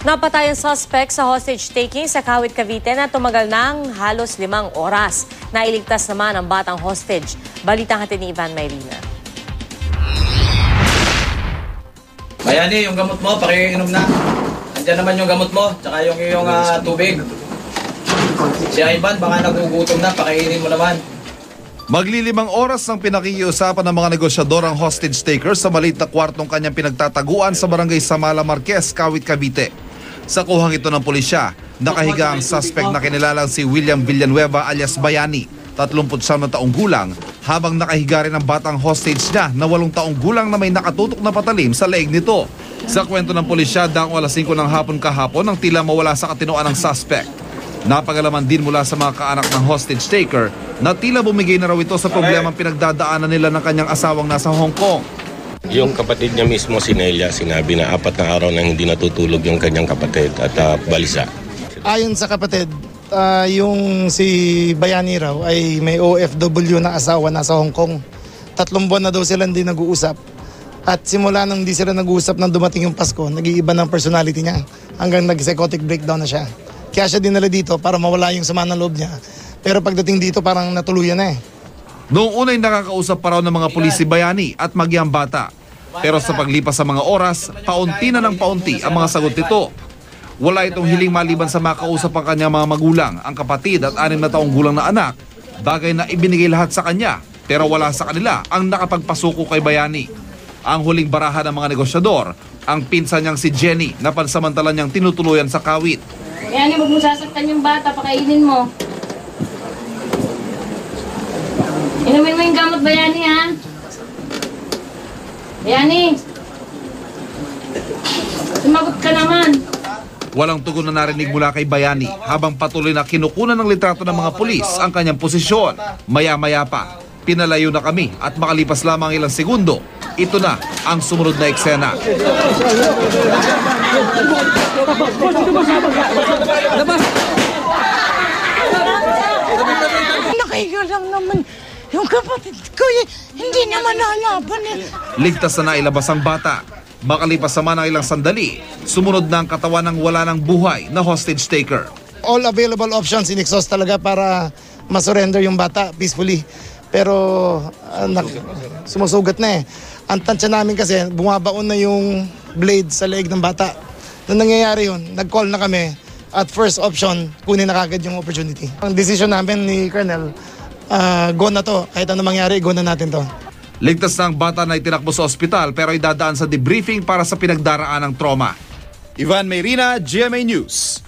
Napatay ang suspect sa hostage-taking sa Kawit, Cavite na tumagal ng halos 5 oras. Nailigtas naman ang batang hostage. Balitang hatid ni Ivan Mayrina. Bayani, yung gamot mo, pakiinom na. Andiyan naman yung gamot mo, tsaka yung iyong tubig. Si Ivan, baka nagugutom na, pakiinin mo naman. Maglilimang oras ang pinakikiusapan ng mga negosyador ang hostage taker sa maliit na kwartong kanyang pinagtataguan sa barangay Samala Marquez, Kawit, Cavite. Sa kuhang ito ng pulisya, nakahiga ang suspect na kinilalang si William Villanueva alias Bayani, 39 na taong gulang, habang nakahiga rin ang batang hostage niya na 8 taong gulang na may nakatutok na patalim sa leeg nito. Sa kwento ng pulisya, daang alas 5 ng hapon kahapon nang tila mawala sa katinoan ng suspect. Napagalaman din mula sa mga kaanak ng hostage taker na tila bumigay na raw ito sa problemang pinagdadaanan nila ng kanyang asawang nasa Hong Kong. Yung kapatid niya mismo, si Nelia, sinabi na 4 na araw nang hindi natutulog yung kanyang kapatid at balisa. Ayon sa kapatid, yung si Bayani raw ay may OFW na asawa nasa Hong Kong. 3 buwan na daw sila hindi nag-uusap. At simula nang hindi sila nag-uusap nang dumating yung Pasko, nag-iiba ng personality niya hanggang nag-psychotic breakdown na siya. Kaya siya dinala dito para mawala yung sama ng loob niya. Pero pagdating dito parang natuluyan na eh. Noong unay nakakausap pa raw ng mga pulis si Bayani at magyang bata. Pero sa paglipas sa mga oras, paunti na ng paunti ang mga sagot nito. Wala itong hiling maliban sa makausap ang kanyang mga magulang, ang kapatid at 6 na taong gulang na anak. Bagay na ibinigay lahat sa kanya, pero wala sa kanila ang nakapagpasuko kay Bayani. Ang huling barahan ng mga negosyador, ang pinsan niyang si Jenny na pansamantalan niyang tinutuluyan sa Kawit. Bayani, huwag mo sasaktan yung bata, pakainin mo. Inumin mo yung gamot, Bayani, ha? Bayani! Sumagot ka naman. Walang tugon na narinig mula kay Bayani habang patuloy na kinukunan ng litrato ng mga pulis ang kanyang posisyon. Maya-maya pa, pinalayo na kami at makalipas lamang ilang segundo, ito na ang sumunod na eksena. Nakahiga lang naman yung kapatid ko, hindi naman nalaban eh. Ligtas na nailabas ang bata. Makalipas naman ang ilang sandali, sumunod na ang katawan ng wala ng buhay na hostage taker. All available options in-exhaust talaga para masurrender yung bata peacefully. Pero sumusugat na eh. Ang tansya namin kasi bumabaon na yung blade sa leeg ng bata. Nung nangyayari yun, nag-call na kami at first option, kunin na kagad yung opportunity. Ang decision namin ni Colonel, go na to. Kahit ano mangyari, go na natin to. Ligtas na ang bata na itinakbo sa ospital pero ay dadaan sa debriefing para sa pinagdaraan ng trauma. Ivan Mayrina, GMA News.